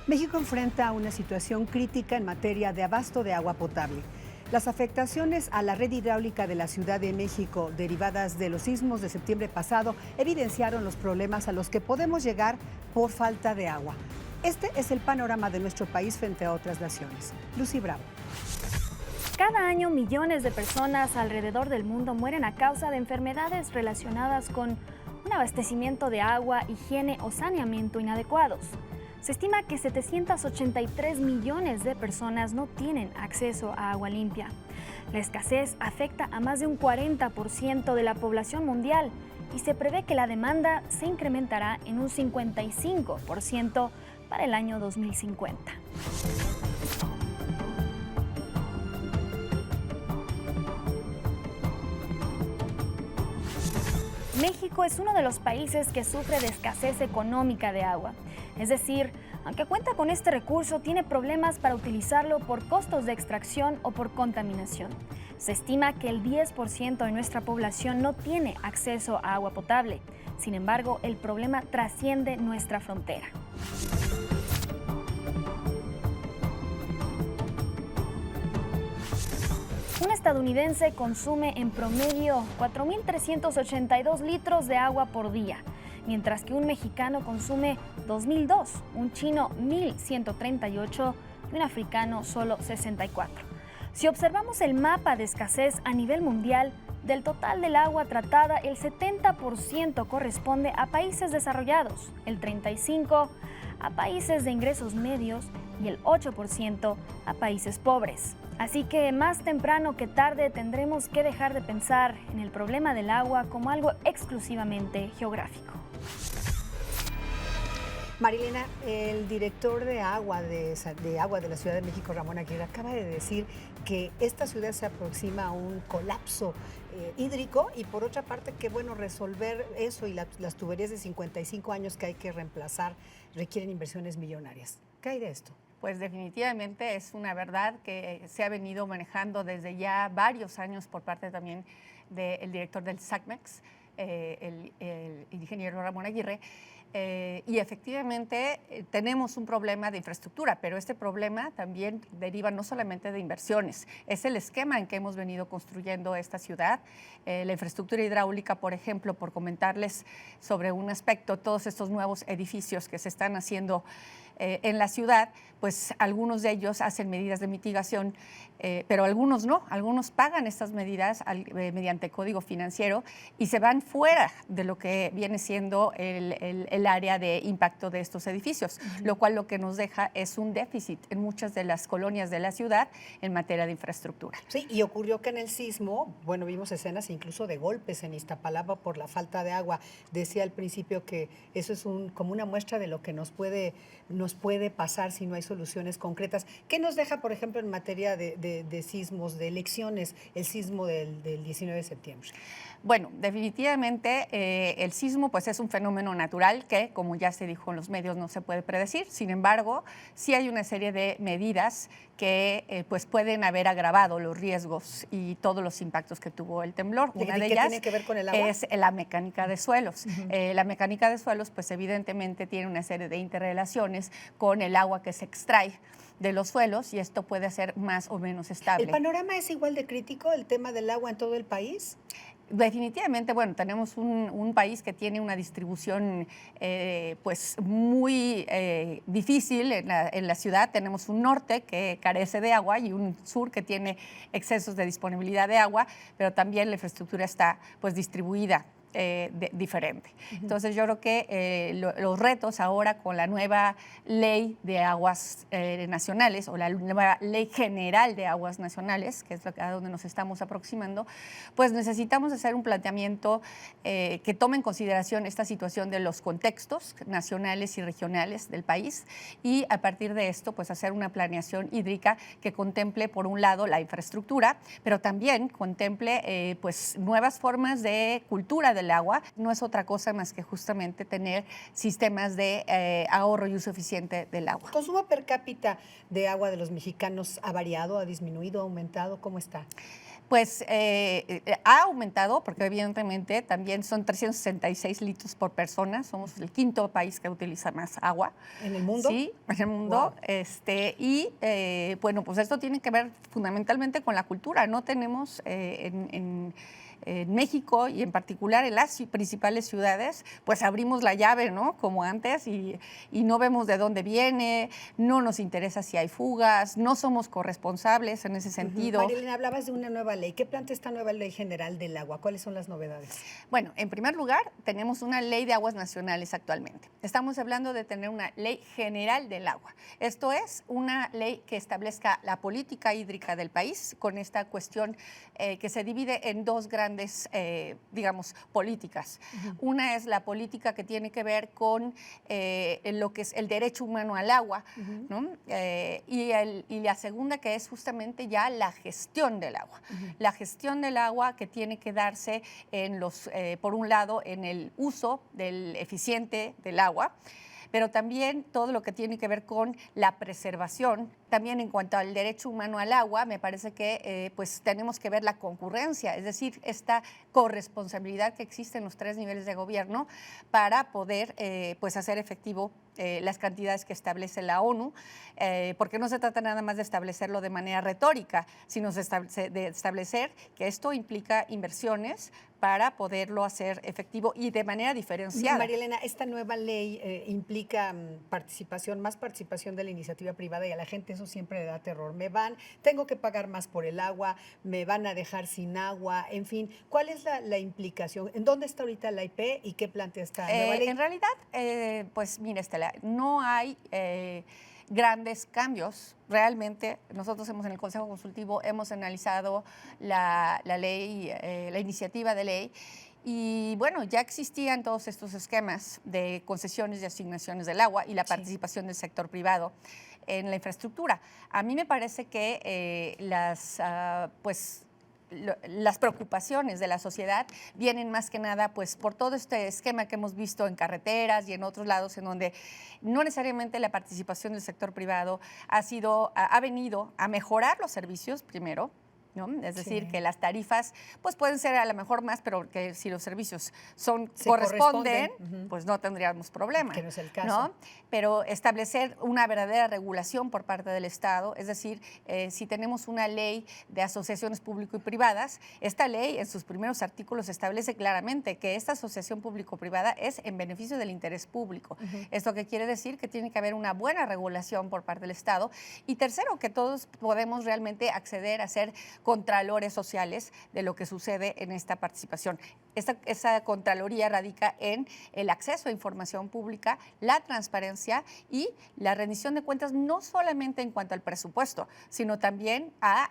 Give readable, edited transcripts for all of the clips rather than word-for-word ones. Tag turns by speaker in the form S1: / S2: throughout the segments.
S1: México enfrenta una situación crítica en materia de abasto de agua potable. Las afectaciones a la red hidráulica de la Ciudad de México derivadas de los sismos de septiembre pasado evidenciaron los problemas a los que podemos llegar por falta de agua. Este es el panorama de nuestro país frente a otras naciones. Lucy Bravo.
S2: Cada año millones de personas alrededor del mundo mueren a causa de enfermedades relacionadas con un abastecimiento de agua, higiene o saneamiento inadecuados. Se estima que 783 millones de personas no tienen acceso a agua limpia. La escasez afecta a más de un 40% de la población mundial y se prevé que la demanda se incrementará en un 55% para el año 2050. México es uno de los países que sufre de escasez económica de agua. Es decir, aunque cuenta con este recurso, tiene problemas para utilizarlo por costos de extracción o por contaminación. Se estima que el 10% de nuestra población no tiene acceso a agua potable. Sin embargo, el problema trasciende nuestra frontera. Un estadounidense consume en promedio 4.382 litros de agua por día, mientras que un mexicano consume 2.002, un chino 1.138 y un africano solo 64. Si observamos el mapa de escasez a nivel mundial, del total del agua tratada, el 70% corresponde a países desarrollados, el 35% a países de ingresos medios y el 8% a países pobres. Así que más temprano que tarde tendremos que dejar de pensar en el problema del agua como algo exclusivamente geográfico.
S1: Marilena, el director de agua de la Ciudad de México, Ramón Aguirre, acaba de decir que esta ciudad se aproxima a un colapso hídrico y por otra parte que bueno, resolver eso y las tuberías de 55 años que hay que reemplazar requieren inversiones millonarias. ¿Qué hay de esto?
S3: Pues definitivamente es una verdad que se ha venido manejando desde ya varios años por parte también del director del SACMEX, el ingeniero Ramón Aguirre. Y efectivamente tenemos un problema de infraestructura, pero este problema también deriva no solamente de inversiones, es el esquema en que hemos venido construyendo esta ciudad. La infraestructura hidráulica, por ejemplo, por comentarles sobre un aspecto, todos estos nuevos edificios que se están haciendo en la ciudad, pues algunos de ellos hacen medidas de mitigación, pero algunos no, algunos pagan estas medidas mediante código financiero y se van fuera de lo que viene siendo el área de impacto de estos edificios, lo cual lo que nos deja es un déficit en muchas de las colonias de la ciudad en materia de infraestructura.
S1: Sí, y ocurrió que en el sismo, bueno, vimos escenas incluso de golpes en Iztapalapa por la falta de agua. Decía al principio que eso es como una muestra de lo que nos puede pasar si no hay soluciones concretas. ¿Qué nos deja, por ejemplo, en materia de sismos, de elecciones, el sismo del 19 de septiembre?
S3: Bueno, definitivamente el sismo pues, es un fenómeno natural que, como ya se dijo en los medios, no se puede predecir. Sin embargo, sí hay una serie de medidas que pues, pueden haber agravado los riesgos y todos los impactos que tuvo el temblor.
S1: Una de ellas tiene que ver con el agua?
S3: Es la mecánica de suelos. La mecánica de suelos, pues evidentemente tiene una serie de interrelaciones con el agua que se extrae de los suelos y esto puede ser más o menos estable.
S1: ¿El panorama es igual de crítico, el tema del agua en todo el país?
S3: Definitivamente, bueno, tenemos un país que tiene una distribución pues muy difícil en la ciudad. Tenemos un norte que carece de agua y un sur que tiene excesos de disponibilidad de agua, pero también la infraestructura está pues distribuida diferente. Entonces yo creo que los retos ahora con la nueva ley de aguas nacionales o la nueva ley general de aguas nacionales, que es a donde nos estamos aproximando, pues necesitamos hacer un planteamiento que tome en consideración esta situación de los contextos nacionales y regionales del país y a partir de esto pues hacer una planeación hídrica que contemple por un lado la infraestructura, pero también contemple pues nuevas formas de cultura del agua. No es otra cosa más que justamente tener sistemas de ahorro y uso eficiente del agua.
S1: ¿El consumo per cápita de agua de los mexicanos ha variado, ha disminuido, ha aumentado? ¿Cómo está?
S3: Pues ha aumentado, porque evidentemente también son 366 litros por persona. Somos el quinto país que utiliza más agua.
S1: ¿En el mundo?
S3: Sí, en el mundo. Wow. Bueno, pues esto tiene que ver fundamentalmente con la cultura. No tenemos en México y en particular en las principales ciudades, pues abrimos la llave, ¿no? Como antes y no vemos de dónde viene, no nos interesa si hay fugas, no somos corresponsables en ese sentido.
S1: María, hablabas de una nueva ley. ¿Qué plantea esta nueva ley general del agua? ¿Cuáles son las novedades?
S3: Bueno, en primer lugar, tenemos una ley de aguas nacionales actualmente. Estamos hablando de tener una ley general del agua. Esto es una ley que establezca la política hídrica del país con esta cuestión que se divide en dos grandes, digamos, políticas. Una es la política que tiene que ver con lo que es el derecho humano al agua, ¿no? Y la segunda que es justamente ya la gestión del agua. La gestión del agua que tiene que darse en por un lado, en el uso eficiente del agua, pero también todo lo que tiene que ver con la preservación. También en cuanto al derecho humano al agua, me parece que pues tenemos que ver la concurrencia, es decir, esta corresponsabilidad que existe en los tres niveles de gobierno para poder pues hacer efectivo las cantidades que establece la ONU, porque no se trata nada más de establecerlo de manera retórica, sino de establecer que esto implica inversiones para poderlo hacer efectivo y de manera diferenciada.
S1: María Elena, esta nueva ley implica más participación de la iniciativa privada y a la gente eso siempre le da terror. Tengo que pagar más por el agua, me van a dejar sin agua, en fin. ¿Cuál es la implicación? ¿En dónde está ahorita la IP y qué plantea esta nueva ley?
S3: En realidad, pues mira, Estela, no hay grandes cambios. Realmente, nosotros en el Consejo Consultivo hemos analizado la ley, la iniciativa de ley, y bueno, ya existían todos estos esquemas de concesiones y asignaciones del agua y la participación del sector privado en la infraestructura. A mí me parece que las preocupaciones de la sociedad vienen más que nada pues por todo este esquema que hemos visto en carreteras y en otros lados en donde no necesariamente la participación del sector privado ha venido a mejorar los servicios primero, ¿no? Es decir, que las tarifas pues pueden ser a lo mejor más, pero que si los servicios corresponden, pues no tendríamos problema.
S1: Que no es el caso.
S3: ¿No? Pero establecer una verdadera regulación por parte del Estado, es decir, si tenemos una ley de asociaciones público y privadas, esta ley en sus primeros artículos establece claramente que esta asociación público-privada es en beneficio del interés público. Esto que quiere decir que tiene que haber una buena regulación por parte del Estado. Y tercero, que todos podemos realmente acceder a ser contralores sociales de lo que sucede en esta participación. Esa contraloría radica en el acceso a información pública, la transparencia y la rendición de cuentas, no solamente en cuanto al presupuesto, sino también a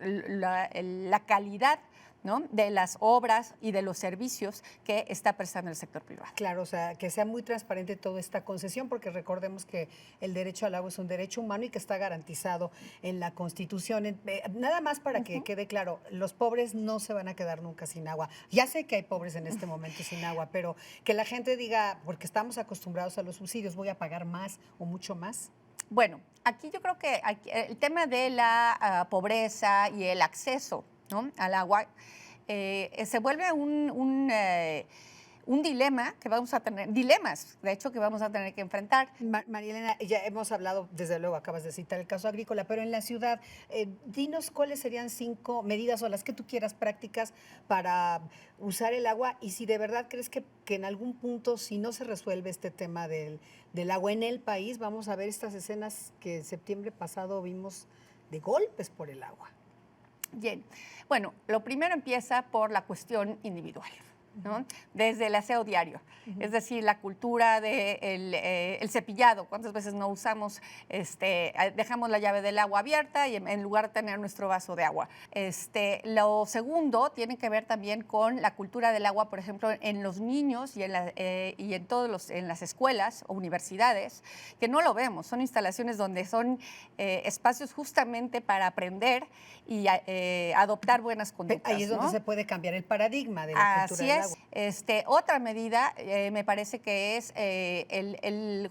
S3: la calidad, ¿no?, de las obras y de los servicios que está prestando el sector privado.
S1: Claro, o sea, que sea muy transparente toda esta concesión, porque recordemos que el derecho al agua es un derecho humano y que está garantizado en la Constitución. Nada más para que quede claro, los pobres no se van a quedar nunca sin agua. Ya sé que hay pobres en este momento sin agua, pero que la gente diga, porque estamos acostumbrados a los subsidios, voy a pagar más o mucho más.
S3: Bueno, aquí yo creo que el tema de la pobreza y el acceso, ¿no?, al agua se vuelve un dilema que vamos a tener, dilemas, de hecho, que vamos a tener que enfrentar.
S1: María Elena, ya hemos hablado, desde luego, acabas de citar el caso agrícola, pero en la ciudad, dinos cuáles serían 5 medidas o las que tú quieras prácticas para usar el agua y si de verdad crees que en algún punto, si no se resuelve este tema del agua en el país, vamos a ver estas escenas que en septiembre pasado vimos de golpes por el agua.
S3: Bien, bueno, lo primero empieza por la cuestión individual, ¿no? Desde el aseo diario, es decir, la cultura del cepillado. ¿Cuántas veces no usamos, dejamos la llave del agua abierta y en lugar de tener nuestro vaso de agua? Lo segundo tiene que ver también con la cultura del agua, por ejemplo, en los niños y en las escuelas o universidades, que no lo vemos. Son instalaciones donde son espacios justamente para aprender y adoptar buenas conductas.
S1: Ahí es donde, ¿no?, se puede cambiar el paradigma de la cultura del agua.
S3: Otra medida me parece que es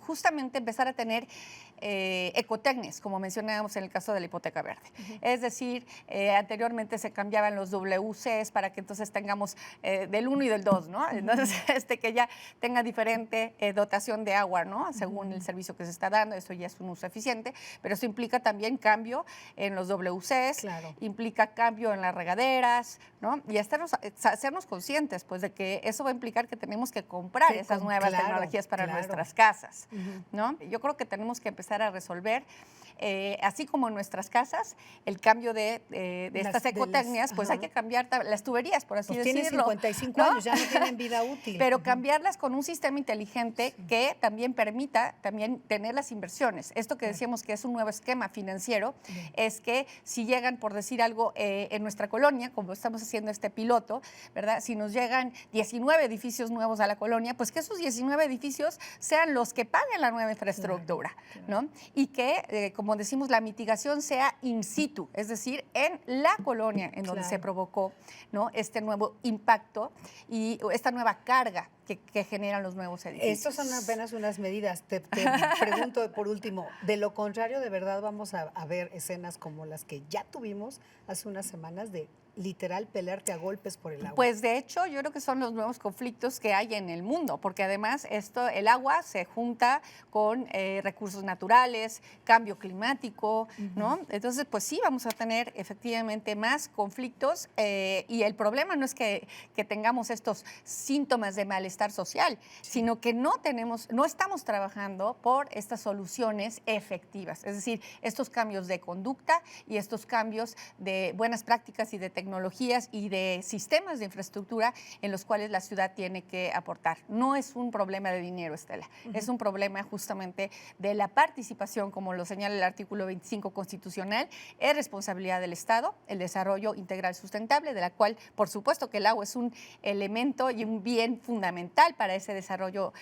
S3: justamente empezar a tener ecotecnias, como mencionábamos en el caso de la hipoteca verde. Es decir, anteriormente se cambiaban los WCs para que entonces tengamos del 1 y del 2, ¿no? Entonces, que ya tenga diferente dotación de agua, ¿no? Según el servicio que se está dando, eso ya es un uso eficiente, pero eso implica también cambio en los WCs,
S1: claro,
S3: implica cambio en las regaderas, ¿no? Y hacernos conscientes, pues, de que eso va a implicar que tenemos que comprar esas nuevas tecnologías para nuestras casas, ¿no? Yo creo que tenemos que empezar a resolver, así como en nuestras casas, el cambio de estas ecotecnias, pues hay que cambiar las tuberías, por así decirlo.
S1: Tienen 55 años, ya no tienen vida útil.
S3: Pero cambiarlas con un sistema inteligente que también permita tener las inversiones. Esto que decíamos que es un nuevo esquema financiero, es que si llegan, por decir algo, en nuestra colonia, como estamos haciendo este piloto, ¿verdad? Si nos llegan 19 edificios nuevos a la colonia, pues que esos 19 edificios sean los que paguen la nueva infraestructura, ¿no? Y que, como decimos, la mitigación sea in situ, es decir, en la colonia en donde se provocó, ¿no? Este nuevo impacto y esta nueva carga que generan los nuevos edificios.
S1: Estas son apenas unas medidas. Te pregunto por último, de lo contrario, ¿de verdad vamos a ver escenas como las que ya tuvimos hace unas semanas de literal pelearte a golpes por el agua?
S3: Pues de hecho yo creo que son los nuevos conflictos que hay en el mundo, porque además el agua se junta con recursos naturales, cambio climático, ¿no? Entonces pues sí vamos a tener efectivamente más conflictos y el problema no es que tengamos estos síntomas de malestar social, sino que no estamos trabajando por estas soluciones efectivas, es decir, estos cambios de conducta y estos cambios de buenas prácticas y de tecnologías y de sistemas de infraestructura en los cuales la ciudad tiene que aportar. No es un problema de dinero, Estela, es un problema justamente de la participación, como lo señala el artículo 25 constitucional, es responsabilidad del Estado, el desarrollo integral sustentable, de la cual, por supuesto que el agua es un elemento y un bien fundamental para ese desarrollo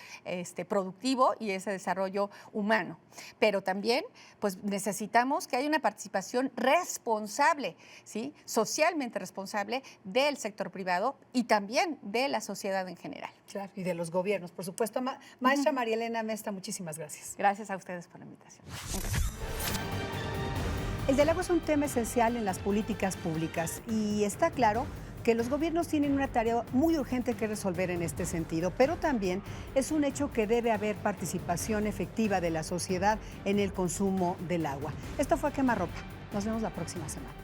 S3: productivo y ese desarrollo humano. Pero también, pues necesitamos que haya una participación responsable, ¿sí? Socialmente responsable del sector privado y también de la sociedad en general.
S1: Claro, y de los gobiernos, por supuesto. Maestra María Elena Mesta, muchísimas gracias.
S3: Gracias a ustedes por la invitación.
S1: El del agua es un tema esencial en las políticas públicas y está claro que los gobiernos tienen una tarea muy urgente que resolver en este sentido, pero también es un hecho que debe haber participación efectiva de la sociedad en el consumo del agua. Esto fue Quemarropa. Nos vemos la próxima semana.